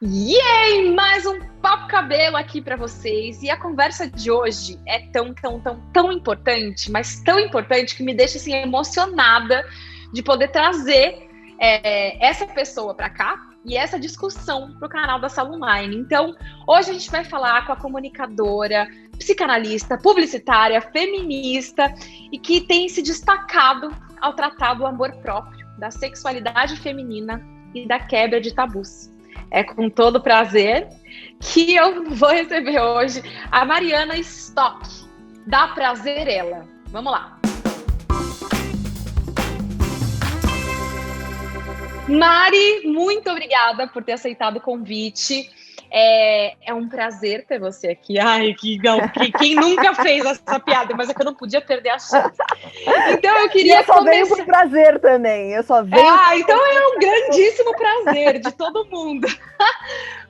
Yay! Mais um Papo Cabelo aqui para vocês. E a conversa de hoje é tão importante, mas tão importante que me deixa assim emocionada de poder trazer essa pessoa para cá e essa discussão para o canal da Sala Online. Então, hoje a gente vai falar com a comunicadora, psicanalista, publicitária, feminista e que tem se destacado ao tratar do amor próprio, da sexualidade feminina e da quebra de tabus. É com todo prazer que eu vou receber hoje a Mariana Stock, da Prazerela. Vamos lá. Mari, muito obrigada por ter aceitado o convite. É um prazer ter você aqui. Ai, quem nunca fez essa piada, mas é que eu não podia perder a chance. Então eu queria eu só venho por prazer também. Então é um grandíssimo prazer de todo mundo.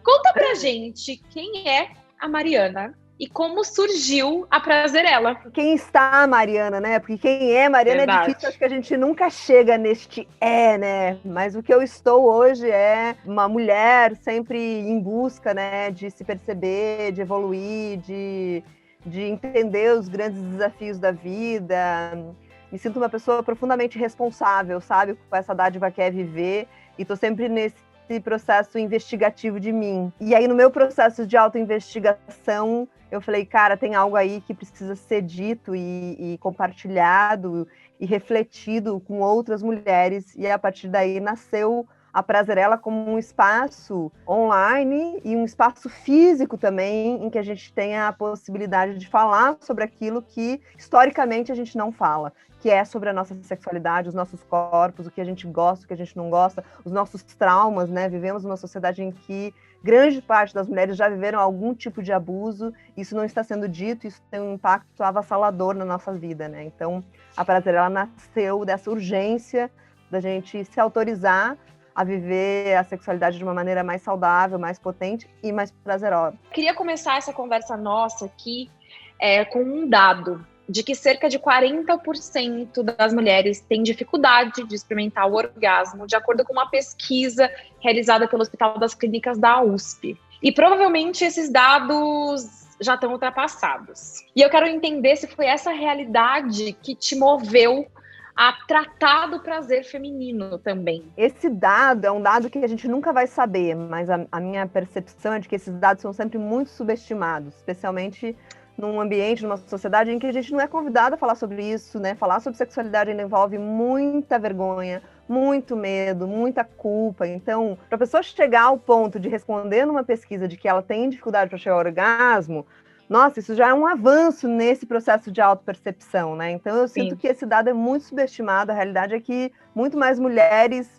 Conta pra gente quem é a Mariana e como surgiu a Prazerela. Quem está a Mariana, né? Porque quem é Mariana Verdade. É difícil, acho que a gente nunca chega neste né? Mas o que eu estou hoje é uma mulher sempre em busca, né? De se perceber, de evoluir, de entender os grandes desafios da vida. Me sinto uma pessoa profundamente responsável, sabe? Com essa dádiva que é viver. E tô sempre nesse processo investigativo de mim. E aí, no meu processo de autoinvestigação, eu falei, cara, tem algo aí que precisa ser dito e compartilhado e refletido com outras mulheres. E a partir daí nasceu a Prazerela como um espaço online e um espaço físico também, em que a gente tenha a possibilidade de falar sobre aquilo que, historicamente, a gente não fala, que é sobre a nossa sexualidade, os nossos corpos, o que a gente gosta, o que a gente não gosta, os nossos traumas, né? Vivemos numa sociedade em que grande parte das mulheres já viveram algum tipo de abuso, isso não está sendo dito, isso tem um impacto avassalador na nossa vida, né? Então, a Prazerela nasceu dessa urgência da gente se autorizar a viver a sexualidade de uma maneira mais saudável, mais potente e mais prazerosa. Queria começar essa conversa nossa aqui com um dado de que cerca de 40% das mulheres têm dificuldade de experimentar o orgasmo, de acordo com uma pesquisa realizada pelo Hospital das Clínicas da USP. E provavelmente esses dados já estão ultrapassados. E eu quero entender se foi essa realidade que te moveu a tratar do prazer feminino também. Esse dado é um dado que a gente nunca vai saber, mas a minha percepção é de que esses dados são sempre muito subestimados, especialmente num ambiente, numa sociedade em que a gente não é convidado a falar sobre isso, né? Falar sobre sexualidade ainda envolve muita vergonha, muito medo, muita culpa. Então, para a pessoa chegar ao ponto de responder numa pesquisa de que ela tem dificuldade para chegar ao orgasmo, nossa, isso já é um avanço nesse processo de autopercepção, né? Então, eu sinto que esse dado é muito subestimado. A realidade é que muito mais mulheres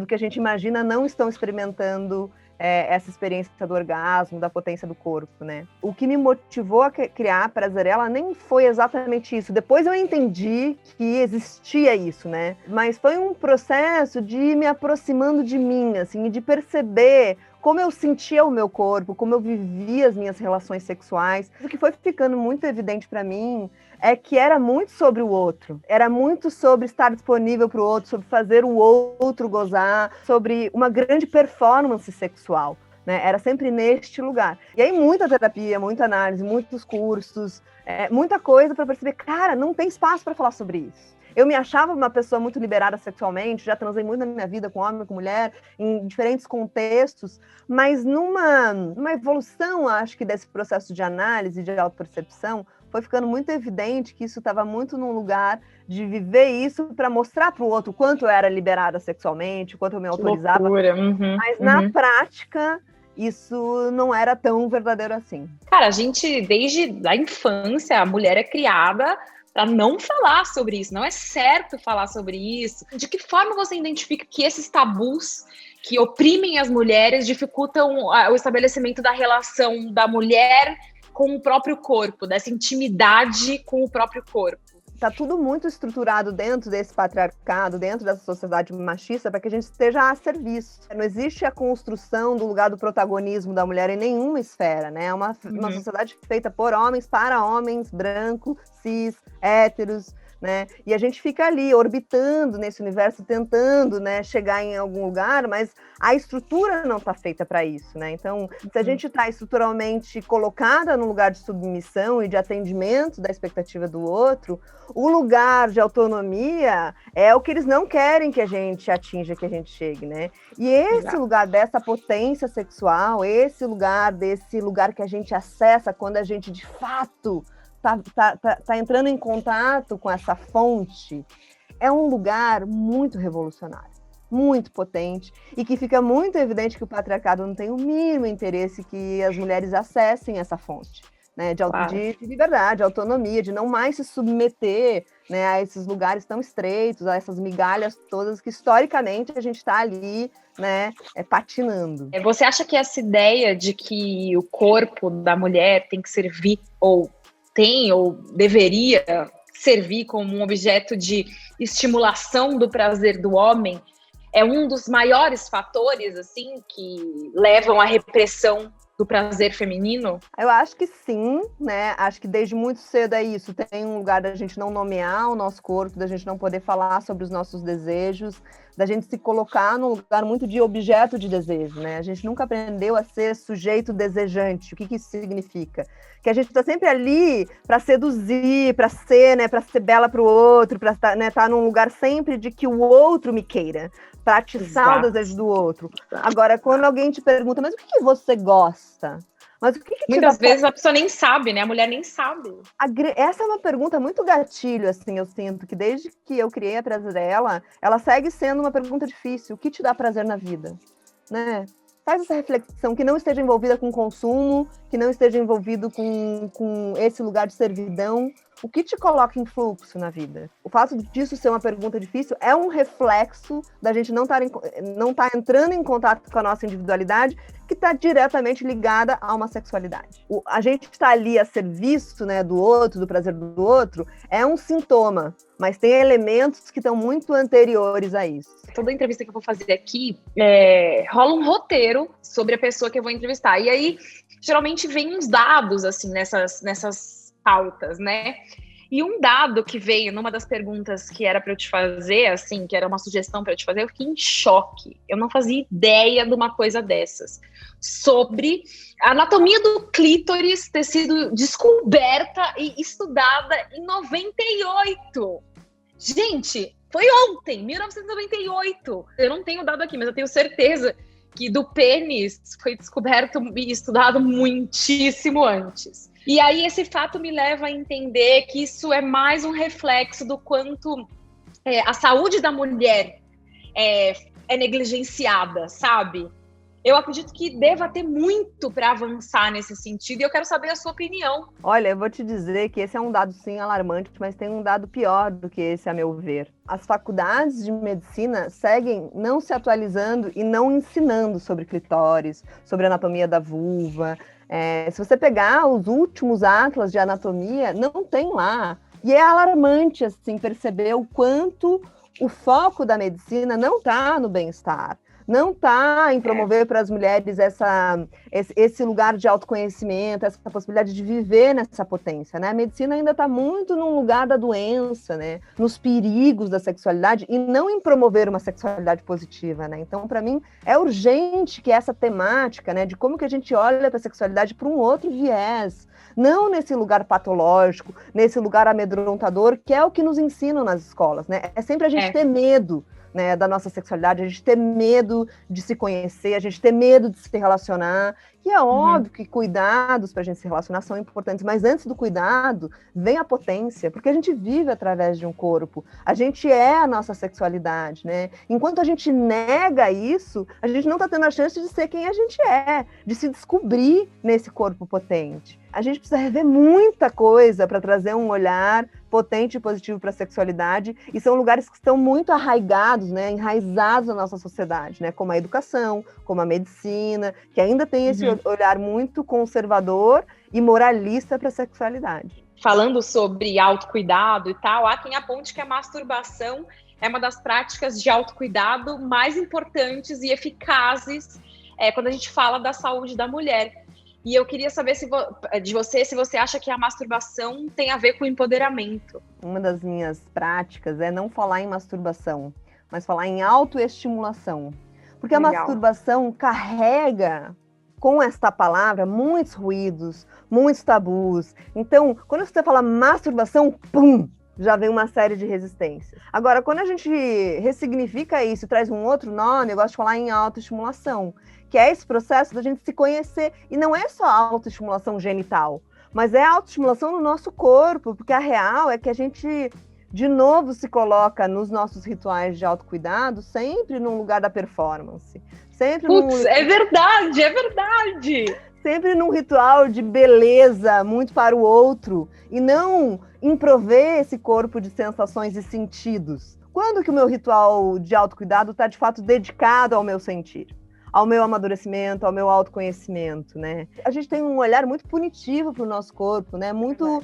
do que a gente imagina não estão experimentando essa experiência do orgasmo, da potência do corpo, né? O que me motivou a criar a Prazerela nem foi exatamente isso. Depois eu entendi que existia isso, né? Mas foi um processo de ir me aproximando de mim, assim, de perceber como eu sentia o meu corpo, como eu vivia as minhas relações sexuais. O que foi ficando muito evidente para mim é que era muito sobre o outro, era muito sobre estar disponível para o outro, sobre fazer o outro gozar, sobre uma grande performance sexual, né? Era sempre neste lugar. E aí muita terapia, muita análise, muitos cursos, muita coisa para perceber, cara, não tem espaço para falar sobre isso. Eu me achava uma pessoa muito liberada sexualmente, já transei muito na minha vida com homem, com mulher, em diferentes contextos, mas numa evolução, acho que, desse processo de análise, de autopercepção, foi ficando muito evidente que isso estava muito num lugar de viver isso para mostrar para o outro o quanto eu era liberada sexualmente, o quanto eu me autorizava. Mas na prática, isso não era tão verdadeiro assim. Cara, a gente, desde a infância, a mulher é criada para não falar sobre isso, não é certo falar sobre isso. De que forma você identifica que esses tabus que oprimem as mulheres dificultam o estabelecimento da relação da mulher com o próprio corpo, dessa intimidade com o próprio corpo? Tá tudo muito estruturado dentro desse patriarcado, dentro dessa sociedade machista, para que a gente esteja a serviço. Não existe a construção do lugar do protagonismo da mulher em nenhuma esfera, né? É uma sociedade feita por homens, para homens, brancos, cis, héteros, né? E a gente fica ali orbitando nesse universo, tentando, né, chegar em algum lugar, mas a estrutura não está feita para isso, né? Então, se a gente está estruturalmente colocada no lugar de submissão e de atendimento da expectativa do outro, o lugar de autonomia é o que eles não querem que a gente atinja, que a gente chegue, né? E esse lugar dessa potência sexual, esse lugar desse lugar que a gente acessa quando a gente de fato tá entrando em contato com essa fonte, é um lugar muito revolucionário, muito potente, e que fica muito evidente que o patriarcado não tem o mínimo interesse que as mulheres acessem essa fonte, né, de liberdade, de autonomia, de não mais se submeter, né, a esses lugares tão estreitos, a essas migalhas todas que historicamente a gente está ali, né, patinando. Você acha que essa ideia de que o corpo da mulher tem que servir, ou deveria servir como um objeto de estimulação do prazer do homem, é um dos maiores fatores, assim, que levam à repressão do prazer feminino? Eu acho que sim, né? Acho que desde muito cedo é isso. Tem um lugar da gente não nomear o nosso corpo, da gente não poder falar sobre os nossos desejos, da gente se colocar num lugar muito de objeto de desejo, né? A gente nunca aprendeu a ser sujeito desejante. O que isso significa? Que a gente está sempre ali para seduzir, para ser, né? Para ser bela para o outro, para estar, né, tá num lugar sempre de que o outro me queira, para atiçar o desejo do outro. Agora, quando alguém te pergunta, mas o que você gosta? Mas o que muitas vezes a pessoa nem sabe, né? A mulher nem sabe. Essa é uma pergunta muito gatilho, assim, eu sinto que desde que eu criei a Prazer ela segue sendo uma pergunta difícil. O que te dá prazer na vida? Né? Faz essa reflexão, que não esteja envolvida com consumo, que não esteja envolvido com esse lugar de servidão. O que te coloca em fluxo na vida? O fato disso ser uma pergunta difícil é um reflexo da gente não tá entrando em contato com a nossa individualidade, que está diretamente ligada a uma sexualidade. A gente está ali a serviço, né, do outro, do prazer do outro, é um sintoma, mas tem elementos que estão muito anteriores a isso. Toda entrevista que eu vou fazer aqui, rola um roteiro sobre a pessoa que eu vou entrevistar. E aí, geralmente, vem uns dados, assim, nessas pautas, né? E um dado que veio numa das perguntas que era para eu te fazer, assim, que era uma sugestão para eu te fazer, eu fiquei em choque. Eu não fazia ideia de uma coisa dessas. Sobre a anatomia do clítoris ter sido descoberta e estudada em 98. Gente, foi ontem, 1998. Eu não tenho dado aqui, mas eu tenho certeza que do pênis foi descoberto e estudado muitíssimo antes. E aí esse fato me leva a entender que isso é mais um reflexo do quanto a saúde da mulher é negligenciada, sabe? Eu acredito que deva ter muito para avançar nesse sentido e eu quero saber a sua opinião. Olha, eu vou te dizer que esse é um dado, sim, alarmante, mas tem um dado pior do que esse, a meu ver. As faculdades de medicina seguem não se atualizando e não ensinando sobre clitóris, sobre anatomia da vulva. Se você pegar os últimos atlas de anatomia, não tem lá. E é alarmante, assim, perceber o quanto o foco da medicina não está no bem-estar. Não está em promover para as mulheres esse lugar de autoconhecimento, essa possibilidade de viver nessa potência, né? A medicina ainda está muito num lugar da doença, né? Nos perigos da sexualidade e não em promover uma sexualidade positiva, né? Então, para mim, é urgente que essa temática, né, de como que a gente olha para a sexualidade por um outro viés, não nesse lugar patológico, nesse lugar amedrontador, que é o que nos ensinam nas escolas, né? É sempre a gente ter medo, né, da nossa sexualidade, a gente ter medo de se conhecer, a gente ter medo de se relacionar. E é óbvio que cuidados para a gente se relacionar são importantes, mas antes do cuidado vem a potência, porque a gente vive através de um corpo, a gente é a nossa sexualidade, né? Enquanto a gente nega isso, a gente não está tendo a chance de ser quem a gente é, de se descobrir nesse corpo potente. A gente precisa rever muita coisa para trazer um olhar potente e positivo para a sexualidade, e são lugares que estão muito arraigados, né, enraizados na nossa sociedade, né, como a educação, como a medicina, que ainda tem esse olhar muito conservador e moralista para a sexualidade. Falando sobre autocuidado e tal, há quem aponte que a masturbação é uma das práticas de autocuidado mais importantes e eficazes quando a gente fala da saúde da mulher. E eu queria saber de você se você acha que a masturbação tem a ver com empoderamento. Uma das minhas práticas é não falar em masturbação, mas falar em autoestimulação. Porque a masturbação carrega com esta palavra muitos ruídos, muitos tabus. Então, quando você fala masturbação, pum, já vem uma série de resistências. Agora, quando a gente ressignifica isso e traz um outro nome, eu gosto de falar em autoestimulação, que é esse processo da gente se conhecer. E não é só autoestimulação genital, mas é a autoestimulação no nosso corpo, porque a real é que a gente, de novo, se coloca nos nossos rituais de autocuidado sempre num lugar da performance. É verdade, é verdade! Sempre num ritual de beleza, muito para o outro, e não em prover esse corpo de sensações e sentidos. Quando que o meu ritual de autocuidado está, de fato, dedicado ao meu sentir? Ao meu amadurecimento, ao meu autoconhecimento, né? A gente tem um olhar muito punitivo para o nosso corpo, né? Muito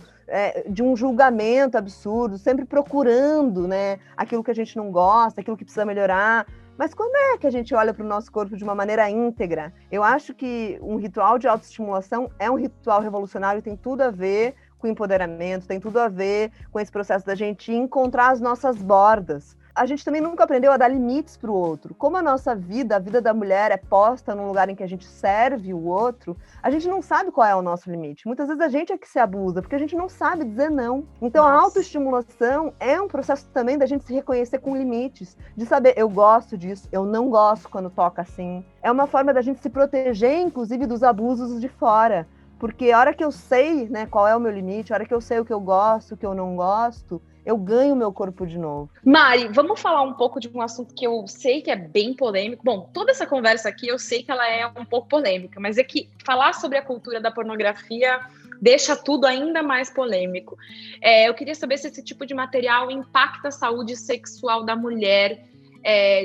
de um julgamento absurdo, sempre procurando, né, aquilo que a gente não gosta, aquilo que precisa melhorar. Mas quando é que a gente olha para o nosso corpo de uma maneira íntegra? Eu acho que um ritual de autoestimulação é um ritual revolucionário e tem tudo a ver com empoderamento, tem tudo a ver com esse processo da gente encontrar as nossas bordas. A gente também nunca aprendeu a dar limites para o outro. Como a nossa vida, a vida da mulher é posta num lugar em que a gente serve o outro, a gente não sabe qual é o nosso limite. Muitas vezes a gente é que se abusa, porque a gente não sabe dizer não. Então a autoestimulação é um processo também da gente se reconhecer com limites, de saber, eu gosto disso, eu não gosto quando toca assim. É uma forma da gente se proteger, inclusive, dos abusos de fora. Porque a hora que eu sei, né, qual é o meu limite, a hora que eu sei o que eu gosto, o que eu não gosto, eu ganho o meu corpo de novo. Mari, vamos falar um pouco de um assunto que eu sei que é bem polêmico. Bom, toda essa conversa aqui eu sei que ela é um pouco polêmica, mas é que falar sobre a cultura da pornografia deixa tudo ainda mais polêmico. Eu queria saber se esse tipo de material impacta a saúde sexual da mulher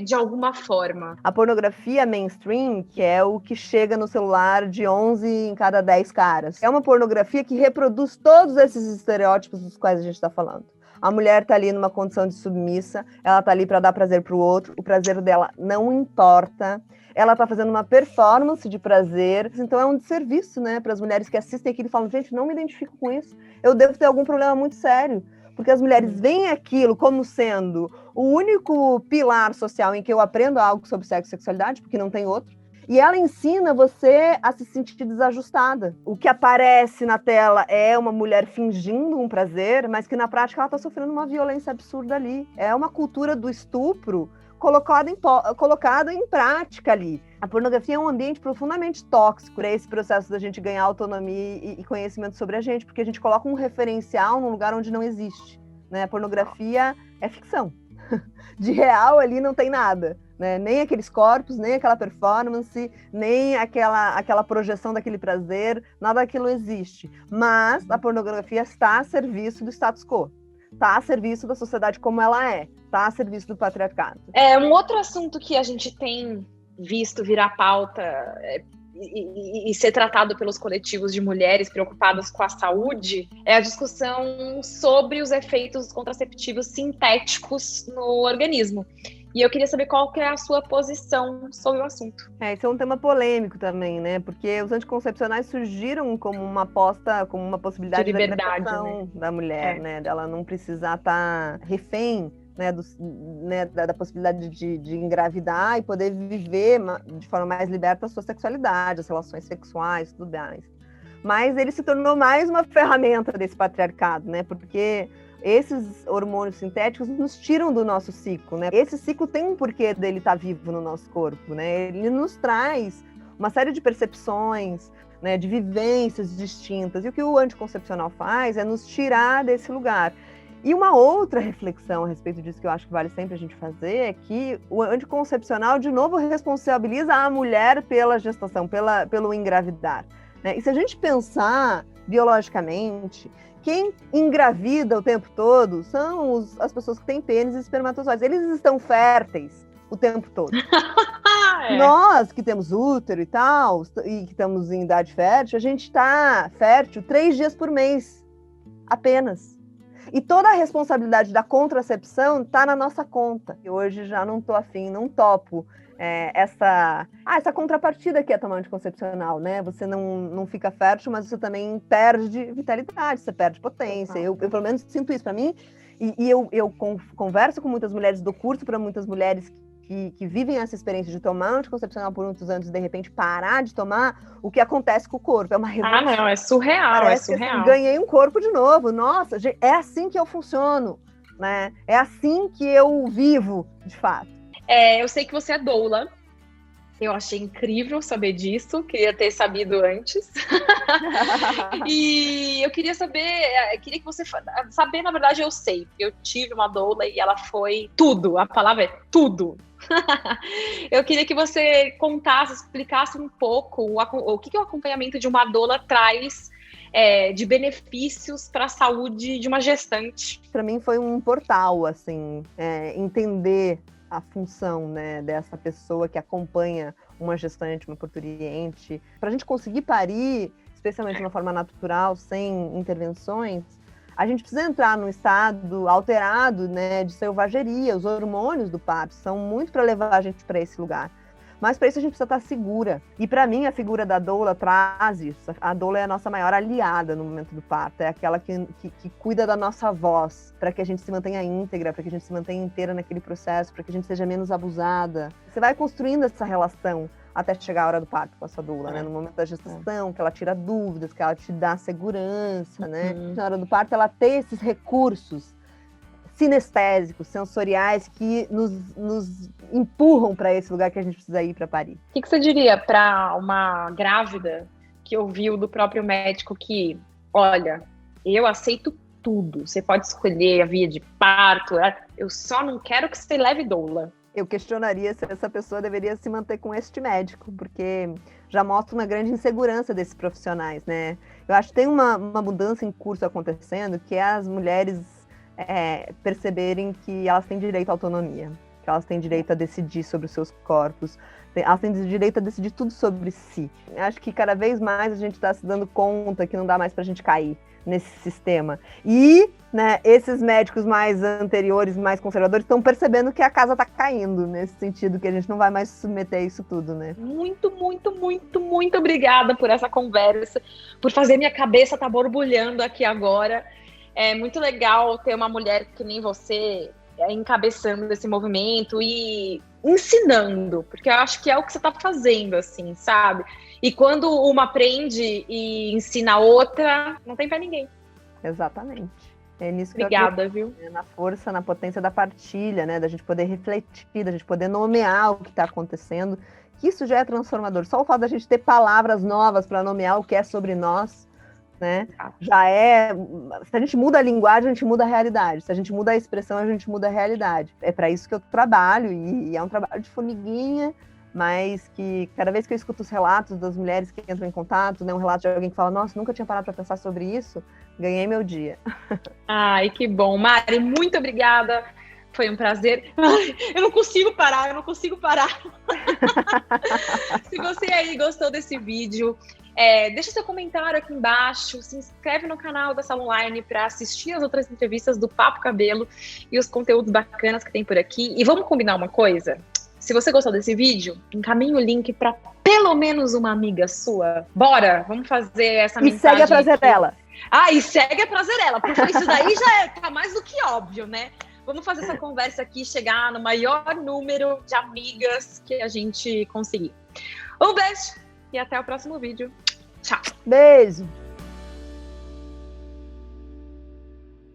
de alguma forma. A pornografia mainstream, que é o que chega no celular de 11 em cada 10 caras, é uma pornografia que reproduz todos esses estereótipos dos quais a gente está falando. A mulher está ali numa condição de submissa, ela está ali para dar prazer para o outro, o prazer dela não importa, ela está fazendo uma performance de prazer, então é um desserviço, né, para as mulheres que assistem aquilo e falam, gente, não me identifico com isso, eu devo ter algum problema muito sério, porque as mulheres veem aquilo como sendo o único pilar social em que eu aprendo algo sobre sexo e sexualidade, porque não tem outro. E ela ensina você a se sentir desajustada. O que aparece na tela é uma mulher fingindo um prazer, mas que na prática ela está sofrendo uma violência absurda ali. É uma cultura do estupro colocada em prática ali. A pornografia é um ambiente profundamente tóxico para esse processo da gente ganhar autonomia e conhecimento sobre a gente, porque a gente coloca um referencial num lugar onde não existe, né? A pornografia é ficção. De real ali não tem nada. Né? Nem aqueles corpos, nem aquela performance, nem aquela projeção daquele prazer, nada daquilo existe. Mas a pornografia está a serviço do status quo, está a serviço da sociedade como ela é, está a serviço do patriarcado. Um outro assunto que a gente tem visto virar pauta e ser tratado pelos coletivos de mulheres preocupadas com a saúde é a discussão sobre os efeitos contraceptivos sintéticos no organismo. E eu queria saber qual que é a sua posição sobre o assunto. Esse é um tema polêmico também, né? Porque os anticoncepcionais surgiram como uma aposta, como uma possibilidade de liberdade, da libertação, né, da mulher, né? Dela não precisar estar refém, né, da possibilidade de engravidar e poder viver de forma mais liberta a sua sexualidade, as relações sexuais, tudo mais. Mas ele se tornou mais uma ferramenta desse patriarcado, né? Porque esses hormônios sintéticos nos tiram do nosso ciclo, né? Esse ciclo tem um porquê dele estar vivo no nosso corpo, né? Ele nos traz uma série de percepções, né, de vivências distintas. E o que o anticoncepcional faz é nos tirar desse lugar. E uma outra reflexão a respeito disso que eu acho que vale sempre a gente fazer é que o anticoncepcional, de novo, responsabiliza a mulher pela gestação, pelo engravidar, né? E se a gente pensar biologicamente, quem engravida o tempo todo são as pessoas que têm pênis e espermatozoides. Eles estão férteis o tempo todo. Nós que temos útero e tal, e que estamos em idade fértil, a gente está fértil 3 dias por mês, apenas. E toda a responsabilidade da contracepção está na nossa conta. E hoje já não tô afim, não topo essa contrapartida que é tomar anticoncepcional, né? Você não fica fértil, mas você também perde vitalidade, você perde potência. Eu pelo menos sinto isso para mim. E eu converso com muitas mulheres do curso, para muitas mulheres que vivem essa experiência de tomar anticoncepcional por muitos anos e de repente parar de tomar, o que acontece com o corpo. É uma revolução. Ah, não, é surreal, Parece é surreal. Que, assim, ganhei um corpo de novo. Nossa, é assim que eu funciono, né? É assim que eu vivo, de fato. Eu sei que você é doula. Eu achei incrível saber disso, queria ter sabido antes. E eu queria que você saber, na verdade, eu sei. Eu tive uma doula e ela foi tudo, a palavra é tudo. Eu queria que você contasse, explicasse um pouco o que o acompanhamento de uma doula traz de benefícios para a saúde de uma gestante. Para mim foi um portal, assim, entender a função, né, dessa pessoa que acompanha uma gestante, uma parturiente. Para a gente conseguir parir, especialmente de uma forma natural, sem intervenções, a gente precisa entrar num estado alterado, né, de selvageria. Os hormônios do parto são muito para levar a gente para esse lugar. Mas para isso a gente precisa estar segura. E para mim a figura da doula traz isso. A doula é a nossa maior aliada no momento do parto. É aquela que cuida da nossa voz, para que a gente se mantenha íntegra, para que a gente se mantenha inteira naquele processo, para que a gente seja menos abusada. Você vai construindo essa relação até chegar a hora do parto com a sua doula, né? No momento da gestação, que ela tira dúvidas, que ela te dá segurança, né? Na hora do parto, ela tem esses recursos sinestésicos, sensoriais, que nos empurram para esse lugar que a gente precisa ir para parir. O que você diria para uma grávida que ouviu do próprio médico que, olha, eu aceito tudo, você pode escolher a via de parto, eu só não quero que você leve doula? Eu questionaria se essa pessoa deveria se manter com este médico, porque já mostra uma grande insegurança desses profissionais, né? Eu acho que tem uma mudança em curso acontecendo, que é as mulheres perceberem que elas têm direito à autonomia, que elas têm direito a decidir sobre os seus corpos, elas têm direito a decidir tudo sobre si. Eu acho que cada vez mais a gente está se dando conta que não dá mais para a gente cair nesse sistema. E, né, esses médicos mais anteriores, mais conservadores, estão percebendo que a casa está caindo, nesse sentido, que a gente não vai mais se submeter a isso tudo, né? Muito, muito, muito, muito obrigada por essa conversa, por fazer minha cabeça estar borbulhando aqui agora. É muito legal ter uma mulher que nem você encabeçando esse movimento e ensinando, porque eu acho que é o que você está fazendo, assim, sabe? E quando uma aprende e ensina a outra, não tem para ninguém. Exatamente. É nisso que Obrigada, viu? Na força, na potência da partilha, né? Da gente poder refletir, da gente poder nomear o que está acontecendo, que isso já é transformador. Só o fato da gente ter palavras novas para nomear o que é sobre nós, né? Já é. Se a gente muda a linguagem, a gente muda a realidade. Se a gente muda a expressão, a gente muda a realidade. É para isso que eu trabalho, e é um trabalho de formiguinha, mas que cada vez que eu escuto os relatos das mulheres que entram em contato, né, um relato de alguém que fala, nossa, nunca tinha parado para pensar sobre isso, ganhei meu dia. Ai, que bom. Mari, muito obrigada. Foi um prazer. Ai, eu não consigo parar. Se você aí gostou desse vídeo, deixa seu comentário aqui embaixo, se inscreve no canal da Sala Online para assistir as outras entrevistas do Papo Cabelo e os conteúdos bacanas que tem por aqui. E vamos combinar uma coisa? Se você gostou desse vídeo, encaminhe o link para pelo menos uma amiga sua. Bora, vamos fazer essa mensagem. E segue a Prazerela. E segue a Prazerela, porque isso daí já tá mais do que óbvio, né? Vamos fazer essa conversa aqui chegar no maior número de amigas que a gente conseguir. Um beijo e até o próximo vídeo. Tchau. Beijo.